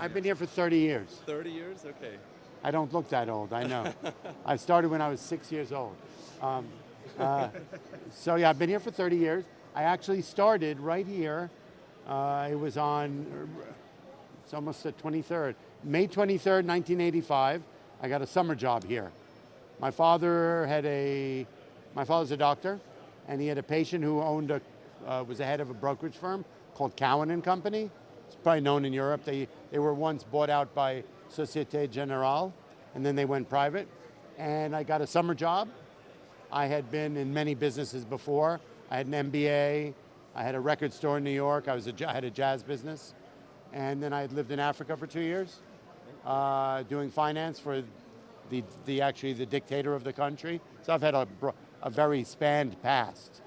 I've been here for 30 years. 30 years? Okay. I don't look that old, I know. I started when I was 6 years old. So yeah, I've been here for 30 years. I actually started right here. It was on, it's almost the 23rd. May 23rd, 1985, I got a summer job here. My father's a doctor, and he had a patient who owned was the head of a brokerage firm called Cowan and Company. It's probably known in Europe. They were once bought out by Societe Generale, and then they went private. And I got a summer job. I had been in many businesses before. I had an MBA. I had a record store in New York. I had a jazz business. And then I had lived in Africa for 2 years, doing finance for actually the dictator of the country. So I've had a very spanned past.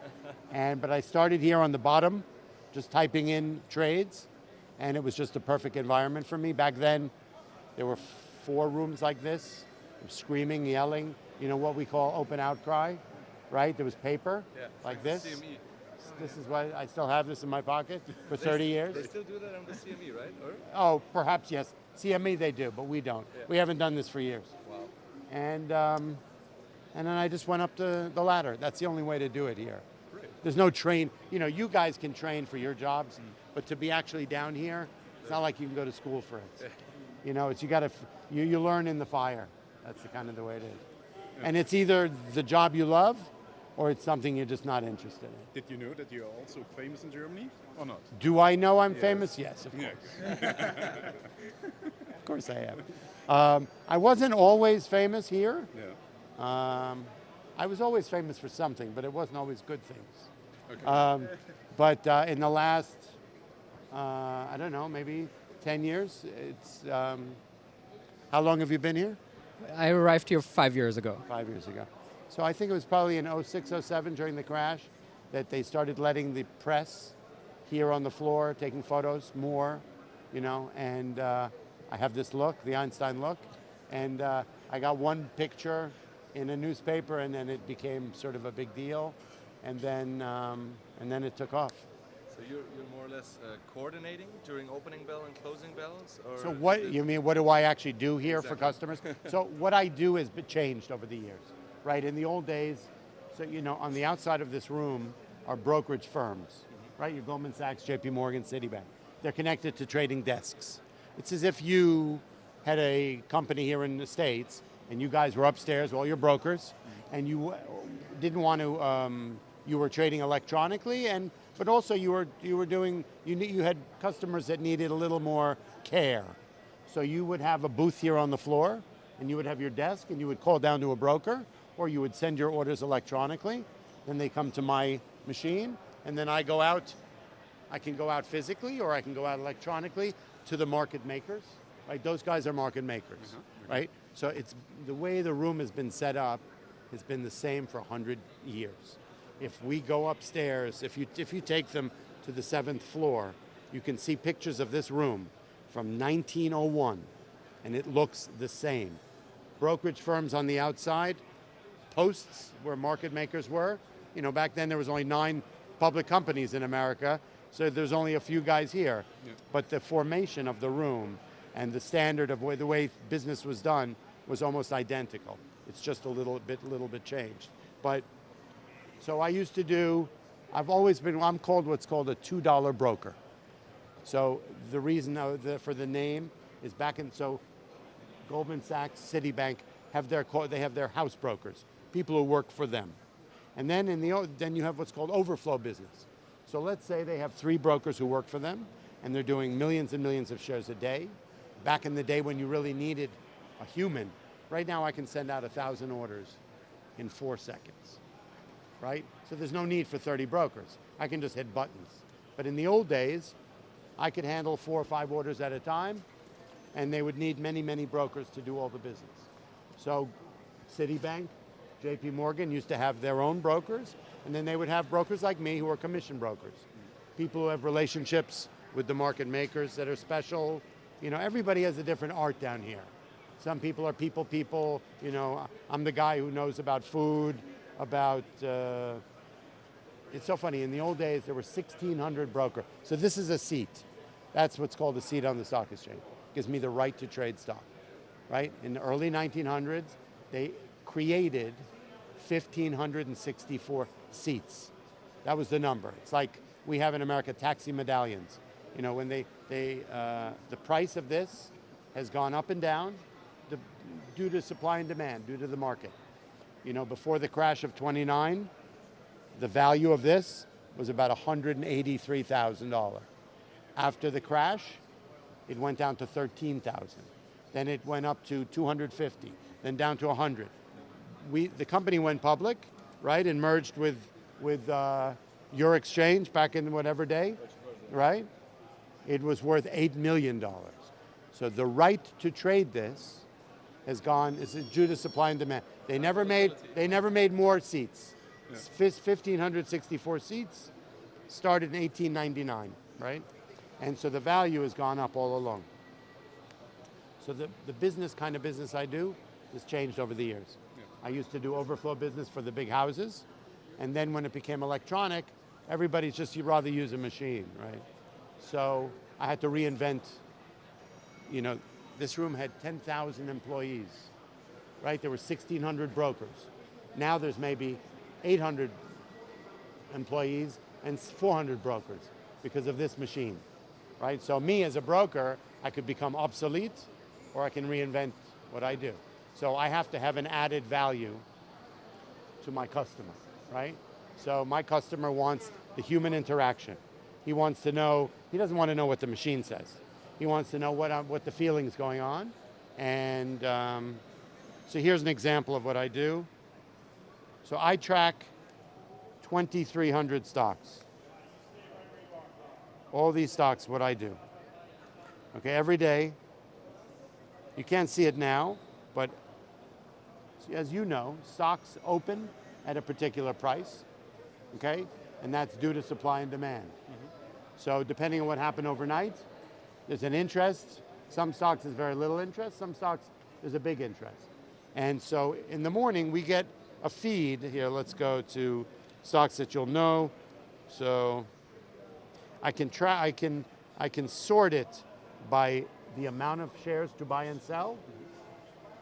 But I started here on the bottom, just typing in trades, and it was just a perfect environment for me. Back then, there were 4 rooms like this, screaming, yelling, you know, what we call open outcry, right? There was paper, like this. CME. This is why I still have this in my pocket for 30 years. They still do that on the CME, right? Or? Oh, perhaps, yes. CME they do, but we don't. Yeah. We haven't done this for years. Wow. And then I just went up the ladder. That's the only way to do it here. Great. There's no train, you know, you guys can train for your jobs, but to be actually down here, it's not like you can go to school for it. You know, it's you learn in the fire. That's the kind of the way it is. And it's either the job you love, or it's something you're just not interested in. Did you know that you're also famous in Germany, or not? Do I know I'm Yes. famous? Yes, of course. Yeah. Of course I am. I wasn't always famous here. Yeah. I was always famous for something, but it wasn't always good things. Okay. But in the last, I don't know, maybe 10 years, it's, how long have you been here? I arrived here 5 years ago. 5 years ago. So I think it was probably in 06, 07 during the crash that they started letting the press here on the floor, taking photos more, you know, and I have this look, the Einstein look, and I got one picture in a newspaper, and then it became sort of a big deal, and then it took off. So you're more or less coordinating during opening bell and closing bells? Or So what, you mean, what do I actually do here for customers? So what I do has been changed over the years, right? In the old days, so you know, on the outside of this room are brokerage firms, right? Your Goldman Sachs, JP Morgan, Citibank. They're connected to trading desks. It's as if you had a company here in the States and you guys were upstairs, all your brokers, and you didn't want to, you were trading electronically, but also you had customers that needed a little more care. So you would have a booth here on the floor, and you would have your desk, and you would call down to a broker, or you would send your orders electronically. Then they come to my machine, and then I go out. I can go out physically, or I can go out electronically to the market makers. Right, those guys are market makers, right? So it's the way the room has been set up has been the same for 100 years. If we go upstairs, if you take them to the 7th floor, you can see pictures of this room from 1901, and it looks the same. Brokerage firms on the outside, posts where market makers were. You know, back then there was only 9 public companies in America, so there's only a few guys here. Yeah. But the formation of the room and the standard of the way business was done was almost identical. It's just a little bit changed. But so I used to do, I'm called what's called a $2 broker. So the reason for the name is so Goldman Sachs, Citibank they have their house brokers, people who work for them. And then then you have what's called overflow business. So let's say they have 3 brokers who work for them, and they're doing millions and millions of shares a day. Back in the day when you really needed a human, right now I can send out 1,000 orders in 4 seconds, right? So there's no need for 30 brokers. I can just hit buttons. But in the old days, I could handle 4 or 5 orders at a time, and they would need many, many brokers to do all the business. So Citibank, JP Morgan used to have their own brokers, and then they would have brokers like me who are commission brokers. People who have relationships with the market makers that are special. You know, everybody has a different art down here. Some people are people, you know, I'm the guy who knows about food, about, it's so funny, in the old days there were 1,600 brokers. So this is a seat. That's what's called a seat on the stock exchange. gives me the right to trade stock, right? In the early 1900s, they created 1,564 seats. That was the number. It's like we have in America taxi medallions. You know, when the price of this has gone up and down due to supply and demand, due to the market. You know, before the crash of 29, the value of this was about $183,000. After the crash, it went down to 13,000. Then it went up to 250, then down to 100. The company went public, right, and merged with your exchange back in whatever day, right? It was worth $8 million. So the right to trade this has gone, is due to supply and demand. They never made more seats. Yeah. 1,564 seats, started in 1899, right? And so the value has gone up all along. So the kind of business I do has changed over the years. Yeah. I used to do overflow business for the big houses, and then when it became electronic, everybody's just, you'd rather use a machine, right? So I had to reinvent, you know, this room had 10,000 employees, right? There were 1,600 brokers. Now there's maybe 800 employees and 400 brokers because of this machine, right? So me as a broker, I could become obsolete or I can reinvent what I do. So I have to have an added value to my customer, right? So my customer wants the human interaction. He wants to know, he doesn't want to know what the machine says. He wants to know what the feeling's going on. And so here's an example of what I do. So I track 2,300 stocks. All these stocks, what I do. Okay, every day. You can't see it now, but as you know, stocks open at a particular price, okay? And that's due to supply and demand. Mm-hmm. So depending on what happened overnight, there's an interest. Some stocks there's very little interest, some stocks there's a big interest. And so in the morning we get a feed. Here, let's go to stocks that you'll know. So I can sort it by the amount of shares to buy and sell,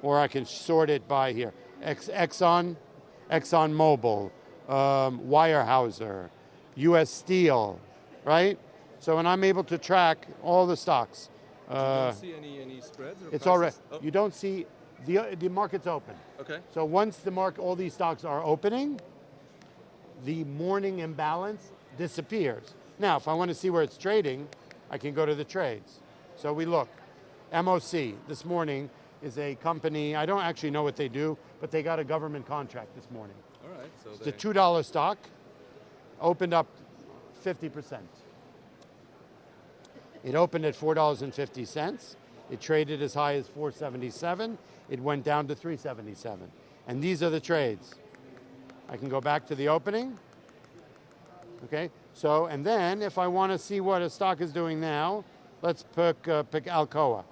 or I can sort it by here. ExxonMobil, Weyerhaeuser, US Steel, right? So when I'm able to track all the stocks. You don't see any spreads or it's prices? already, Oh. you don't see, the market's open. Okay. So once the market, all these stocks are opening, the morning imbalance disappears. Now, if I want to see where it's trading, I can go to the trades. So we look, MOC, this morning is a company, I don't actually know what they do, but they got a government contract this morning. All right, so it's a $2 stock, opened up 50%. It opened at $4.50. It traded as high as $4.77. It went down to $3.77. And these are the trades. I can go back to the opening. Okay, so, and then if I want to see what a stock is doing now, let's pick Alcoa.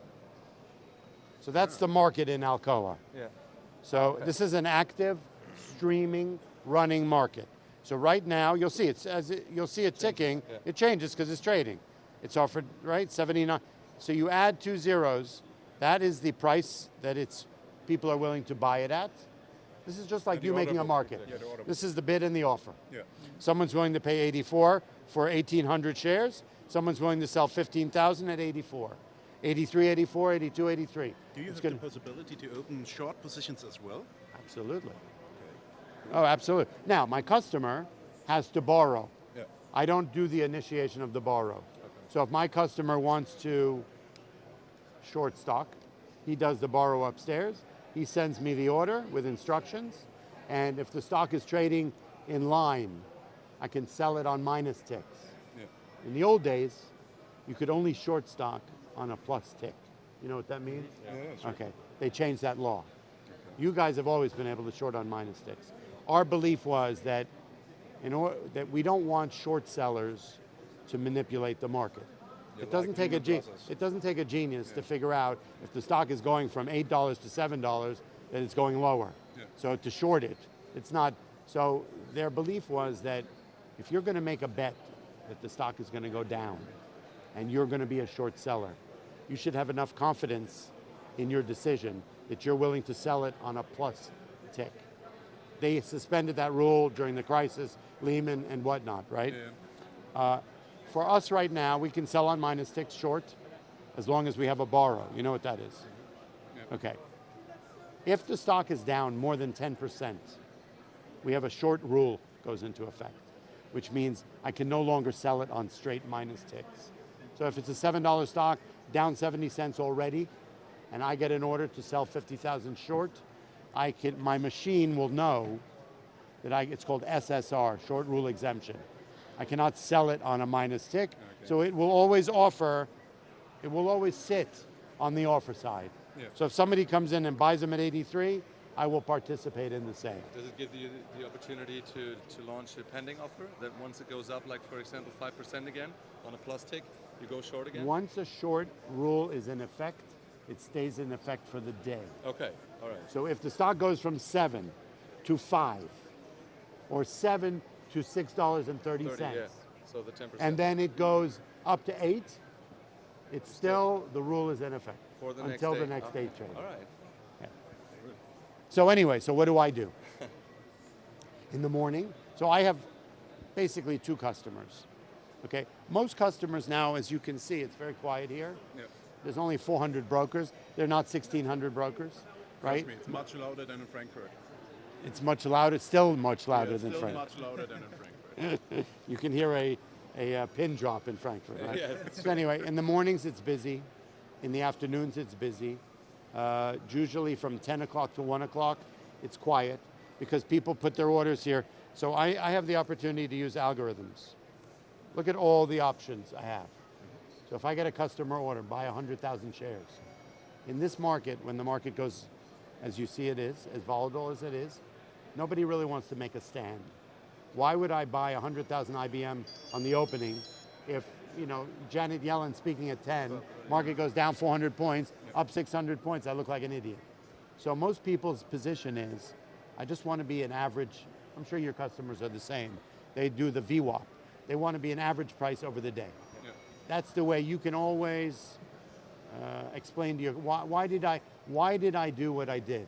So that's the market in Alcoa. Yeah. So Okay. this is an active, streaming, running market. So right now, you'll see you'll see it ticking. Yeah. It changes because it's trading. It's offered, right, 79. So you add 2 zeros, that is the price that people are willing to buy it at. This is just like you making a market. Yeah, the order book. This is the bid and the offer. Yeah. Someone's willing to pay 84 for 1,800 shares. Someone's willing to sell 15,000 at 84. 83, 84, 82, 83. Do you have the possibility to open short positions as well? Absolutely. Okay. Oh, absolutely. Now, my customer has to borrow. Yeah. I don't do the initiation of the borrow. Okay. So if my customer wants to short stock, he does the borrow upstairs. He sends me the order with instructions. And if the stock is trading in line, I can sell it on minus ticks. Yeah. In the old days, you could only short stock on a plus tick. You know what that means? Yeah, sure. Okay, they changed that law. Okay. You guys have always been able to short on minus ticks. Our belief was that that we don't want short sellers to manipulate the market. It doesn't take a genius to figure out if the stock is going from $8 to $7, that it's going lower. Yeah. So to short it, it's not. So their belief was that if you're going to make a bet that the stock is going to go down, and you're going to be a short seller, you should have enough confidence in your decision that you're willing to sell it on a plus tick. They suspended that rule during the crisis, Lehman and whatnot, right? Yeah. For us right now, we can sell on minus ticks short as long as we have a borrow. You know what that is? Yeah. Okay. If the stock is down more than 10%, we have a short rule goes into effect, which means I can no longer sell it on straight minus ticks. So if it's a $7 stock, down 70 cents already, and I get an order to sell 50,000 short, my machine will know that it's called SSR, short rule exemption. I cannot sell it on a minus tick, so it will always sit on the offer side. Yeah. So if somebody comes in and buys them at 83, I will participate in the sale. Does it give you the opportunity to launch a pending offer that once it goes up, like for example 5% again on a plus tick, you go short again? Once a short rule is in effect, it stays in effect for the day. Okay, all right. So if the stock goes from 7 to 5, or 7 to $6.30, 30, yeah. So the 10%. and then it goes up to 8, it's still, the rule is in effect for the until next day. the next day trade. All right. So anyway, so what do I do? In the morning, so I have basically 2 customers, okay? Most customers now, as you can see, it's very quiet here. Yeah. There's only 400 brokers. They're not 1,600 brokers, right? Trust me, it's much louder than in Frankfurt. It's much louder, still much louder Yeah, it's than still Frankfurt. much louder than in Frankfurt. You can hear a pin drop in Frankfurt, right? Yeah. So anyway, in the mornings it's busy. In the afternoons it's busy. Usually from 10 o'clock to 1 o'clock, it's quiet because people put their orders here. So I have the opportunity to use algorithms. Look at all the options I have. So if I get a customer order, buy 100,000 shares. In this market, when the market goes, as you see it is, as volatile as it is, nobody really wants to make a stand. Why would I buy 100,000 IBM on the opening if, you know, Janet Yellen speaking at 10, market goes down 400 points, up 600 points, I look like an idiot. So most people's position is, I just want to be an average, I'm sure your customers are the same. They do the VWAP. They want to be an average price over the day. Yeah. That's the way you can always explain to you, why did I do what I did?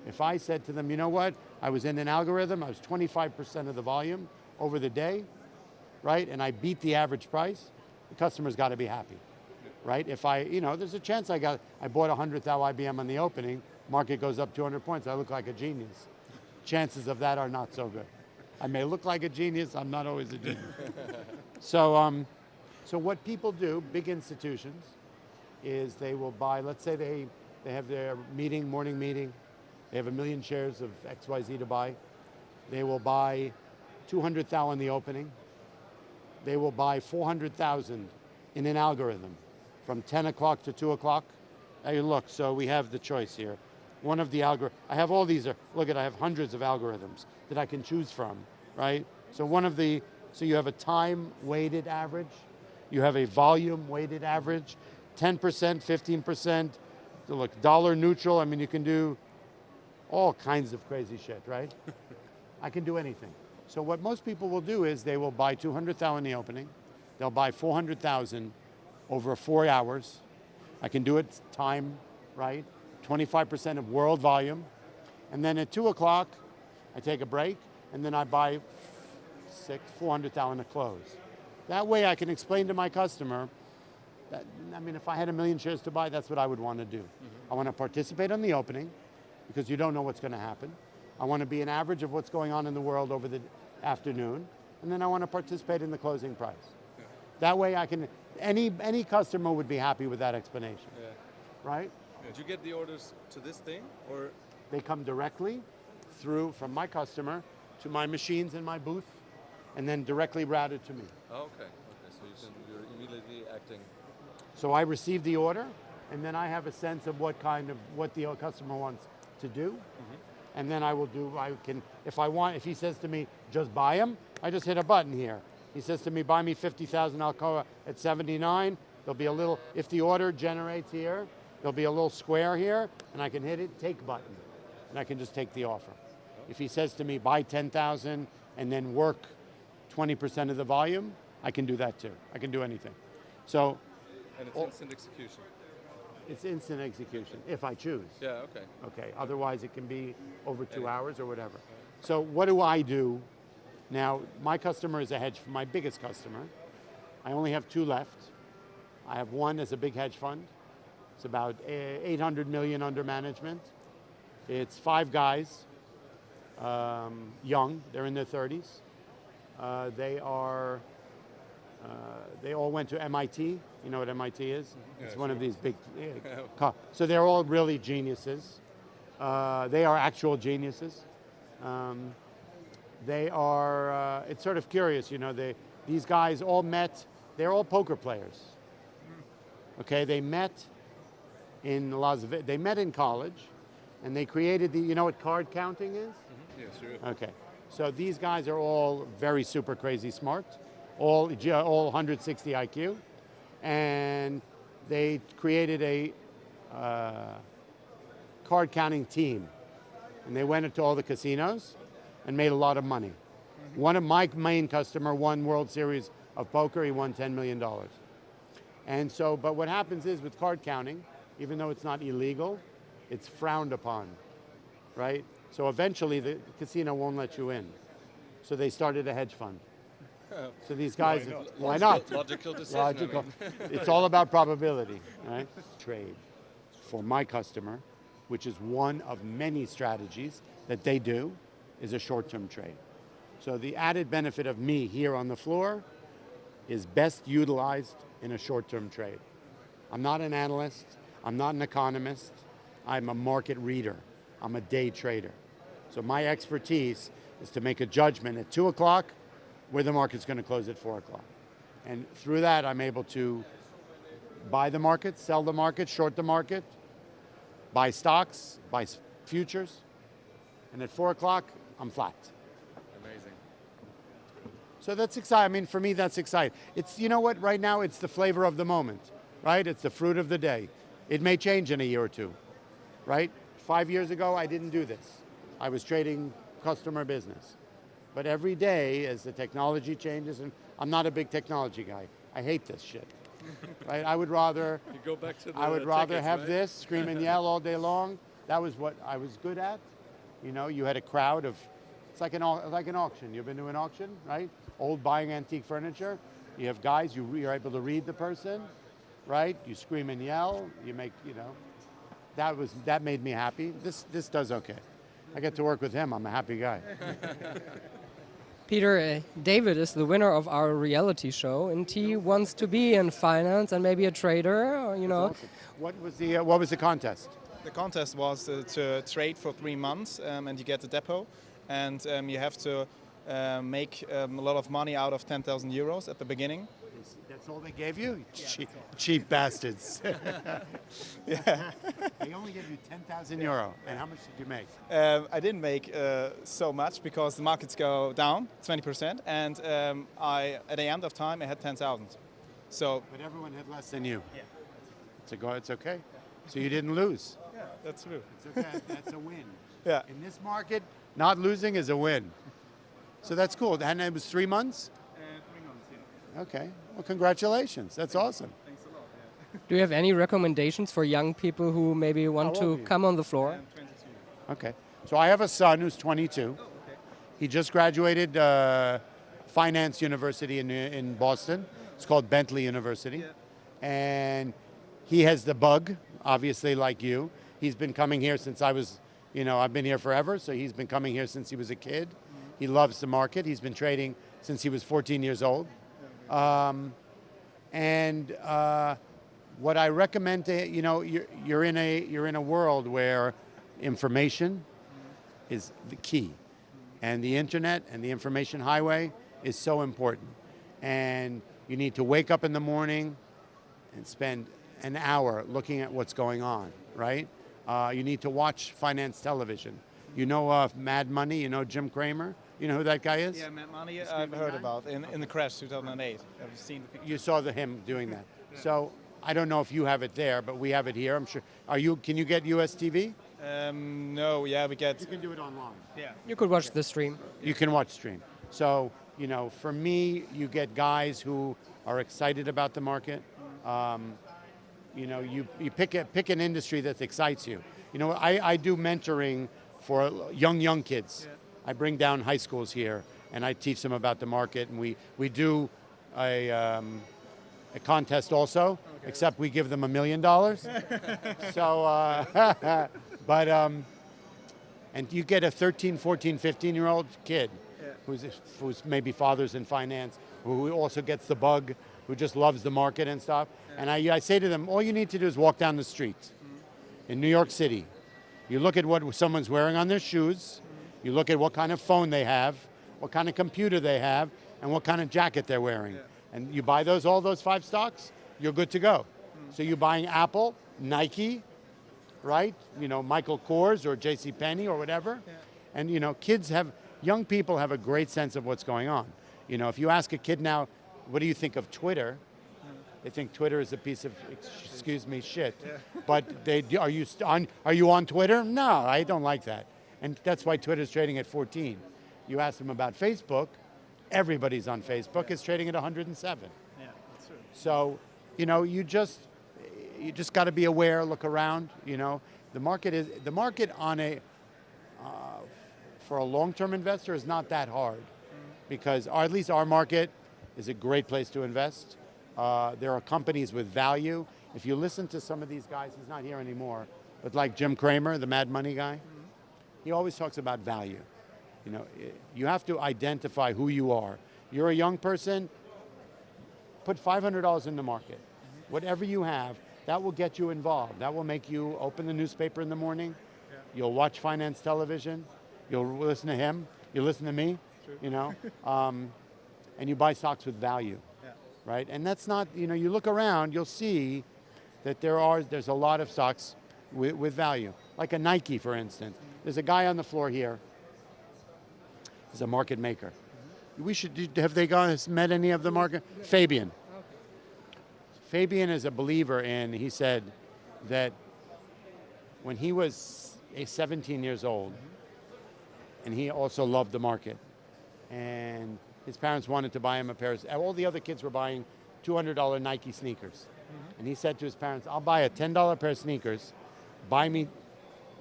If I said to them, you know what, I was in an algorithm, I was 25% of the volume over the day, right? And I beat the average price, the customer's got to be happy, right? If there's a chance I bought 100,000 IBM on the opening, market goes up 200 points, I look like a genius. Chances of that are not so good. I may look like a genius, I'm not always a genius. So what people do, big institutions, is they will buy, let's say they have their morning meeting, they have 1 million shares of XYZ to buy. They will buy 200,000 in the opening. They will buy 400,000 in an algorithm from 10 o'clock to 2 o'clock. Hey, look, so we have the choice here. One of the I have all these, I have hundreds of algorithms that I can choose from, right? So so you have a time weighted average, you have a volume weighted average, 10%, 15%, look, dollar neutral, I mean, you can do all kinds of crazy shit, right? I can do anything. So what most people will do is they will buy 200,000 in the opening, they'll buy 400,000 over 4 hours. I can do it time, right? 25% of world volume. And then at 2 o'clock, I take a break, and then I buy 400,000 to close. That way I can explain to my customer that, I mean, if I had 1 million shares to buy, that's what I would want to do. Mm-hmm. I want to participate on the opening, because you don't know what's going to happen. I want to be an average of what's going on in the world over the afternoon, and then I want to participate in the closing price. Yeah. That way I can, any customer would be happy with that explanation, right? Did you get the orders to this thing, or? They come directly from my customer to my machines in my booth, and then directly routed to me. Oh, okay. So you're immediately acting. So I receive the order, and then I have a sense of what the customer wants to do. Mm-hmm. And then if he says to me, just buy them, I just hit a button here. He says to me, buy me 50,000 Alcoa at 79. There'll be a little, if the order generates here, there'll be a little square here, and I can hit it, take button, and I can just take the offer. If he says to me, buy 10,000 and then work 20% of the volume, I can do that too. I can do anything. So, and it's instant execution. It's instant execution, if I choose. Yeah, okay. Okay, otherwise it can be over 2 hours or whatever. So what do I do? Now, my customer is a hedge fund, my biggest customer. I only have 2 left. I have one as a big hedge fund. It's about 800 million under management. It's 5 guys, young, they're in their 30s. They all went to MIT. You know what MIT is? It's one of these big, so they're all really geniuses. They are actual geniuses. They are, it's sort of curious, you know, these guys all met, they're all poker players. Okay, they met in Las Vegas, they met in college, and they created you know what card counting is? Yeah, sure. Okay, so these guys are all very super crazy smart, all 160 IQ, and they created a card counting team, and they went into all the casinos and made a lot of money. One of my main customer won World Series of Poker. He won $10 million. And so, but what happens is with card counting, even though it's not illegal, it's frowned upon, right? So eventually the casino won't let you in. So they started a hedge fund. So these guys, why not? Logical decision. Logical. It's all about probability, right? Trade for my customer, which is one of many strategies that they do, is a short-term trade. So the added benefit of me here on the floor is best utilized in a short-term trade. I'm not an analyst, I'm not an economist, I'm a market reader, I'm a day trader. So my expertise is to make a judgment at 2 o'clock where the market's going to close at 4 o'clock. And through that, I'm able to buy the market, sell the market, short the market, buy stocks, buy futures, and at 4 o'clock, I'm flat. Amazing. So that's exciting. I mean, for me, that's exciting. It's, you know what, right now, it's the flavor of the moment, right? It's the fruit of the day. It may change in a year or two, right? 5 years ago, I didn't do this. I was trading customer business. But every day, as the technology changes, and I'm not a big technology guy. I hate this shit, right? I would rather, You go back to the I would rather tickets, have right? this, scream and yell all day long. That was what I was good at. You know, you had a crowd of, it's like an auction. You've been to an auction, right? Old buying antique furniture. You have guys, you're able to read the person, right? You scream and yell, you make, you know, that made me happy. This does okay. I get to work with him, I'm a happy guy. Peter, David is the winner of our reality show, and he wants to be in finance and maybe a trader, or, you know. Awesome. What was the contest? The contest was to trade for 3 months, and you get the depot, and you have to make a lot of money out of 10,000 euros at the beginning. That's all they gave you? Cheap bastards. Yeah. They only gave you 10,000 euro. And how much did you make? I didn't make so much because the markets go down 20%, and at the end of time I had 10,000. So. But everyone had less than you. Yeah. It's okay. So you didn't lose. Yeah, that's true. It's okay. That's a win. Yeah. In this market, not losing is a win. So that's cool. And it was 3 months? 3 months, yeah. Okay. Well, congratulations. That's awesome. Thanks a lot. Yeah. Do you have any recommendations for young people who maybe want How old to are you? come on the floor? I'm 22. Okay. So I have a son who's 22. Okay. He just graduated Finance University in Boston. It's called Bentley University. Yeah. And he has the bug, obviously, like you. He's been coming here since I was, you know, I've been here forever, so he's been coming here since he was a kid. He loves the market. He's been trading since he was 14 years old. What I recommend to, you know, you're in a world where information is the key. And the internet and the information highway is so important. And you need to wake up in the morning and spend an hour looking at what's going on, right? You need to watch finance television. You know Mad Money, you know Jim Cramer? You know who that guy is? Yeah, Mad Money I've heard about in the crash 2008. I've seen the picture. You saw him doing that. So I don't know if you have it there, but we have it here. I'm sure. Can you get US TV? No, yeah, we get. You can do it online. Yeah. You could watch the stream. You can watch stream. So, you know, for me, you get guys who are excited about the market. you pick an industry that excites you. I do mentoring for young kids. Yeah. I bring down high schools here, and I teach them about the market, and we do a contest also, except we give them $1 million. So, and you get a 13, 14, 15-year-old kid who's maybe father's in finance, who also gets the bug, who just loves the market and stuff. And I say to them, all you need to do is walk down the street in New York City. You look at what someone's wearing on their shoes, you look at what kind of phone they have, what kind of computer they have, and what kind of jacket they're wearing. And you buy all those 5 stocks, you're good to go. So you're buying Apple, Nike, right? Michael Kors or JCPenney or whatever. And young people have a great sense of what's going on. If you ask a kid now, what do you think of Twitter? They think Twitter is a piece of, excuse me, shit. But are you on Twitter? No, I don't like that. And that's why Twitter's trading at 14. You ask them about Facebook, everybody's on Facebook. It's trading at 107. Yeah, that's true. So, you just got to be aware, look around. The market for a long-term investor is not that hard, because or at least our market is a great place to invest. There are companies with value. If you listen to some of these guys, he's not here anymore, but like Jim Cramer, the Mad Money guy, he always talks about value. You have to identify who you are. You're a young person, put $500 in the market. Whatever you have, that will get you involved. That will make you open the newspaper in the morning. You'll watch finance television. You'll listen to him. You'll listen to me. And you buy stocks with value, right? And that's not, you look around, you'll see that there's a lot of stocks with value. Like a Nike, for instance. There's a guy on the floor here. He's a market maker. Have they met any of the market? Fabian. Fabian is a believer in, he said that when he was 17 years old, and he also loved the market, and his parents wanted to buy him a pair of, all the other kids were buying $200 Nike sneakers. And he said to his parents, I'll buy a $10 pair of sneakers, buy me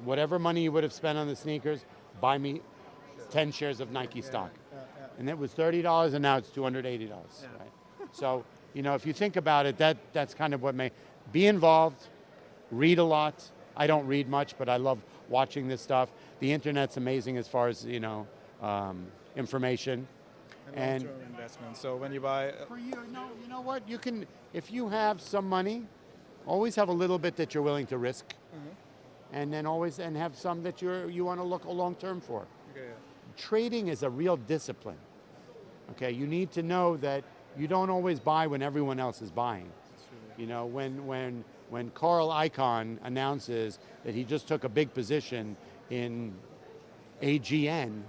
whatever money you would have spent on the sneakers, buy me 10 shares of Nike stock. And it was $30 and now it's $280, right? So, if you think about it, that's kind of what be involved, read a lot. I don't read much, but I love watching this stuff. The internet's amazing as far as, information. And long-term investment. So when you buy, for you know what? You can, if you have some money, always have a little bit that you're willing to risk, and then have some that you want to look long-term for. Trading is a real discipline. Okay, you need to know that you don't always buy when everyone else is buying. When Carl Icahn announces that he just took a big position in AGN,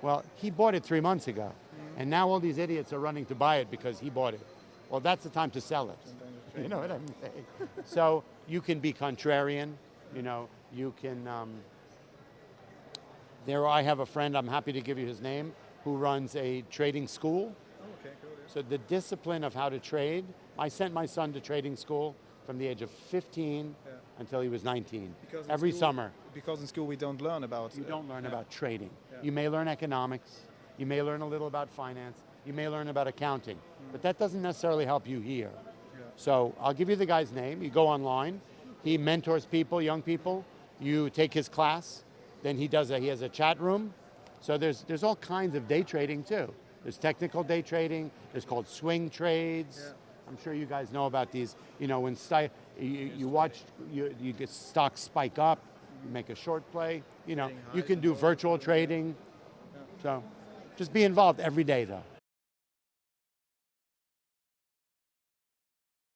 well, he bought it 3 months ago, and now all these idiots are running to buy it because he bought it. Well, that's the time to sell it. You know what I'm saying? So you can be contrarian. You can. I have a friend, I'm happy to give you his name, who runs a trading school. So the discipline of how to trade, I sent my son to trading school from the age of 15 until he was 19, every summer. Because in school we don't learn about... You don't learn about trading. You may learn economics, you may learn a little about finance, you may learn about accounting, but that doesn't necessarily help you here. So I'll give you the guy's name, you go online, he mentors people, young people, you take his class, then he has a chat room. So there's all kinds of day trading too. There's technical day trading, there's called swing trades. I'm sure you guys know about these. When you get stocks spike up, you make a short play. You can do virtual trading. So just be involved every day though.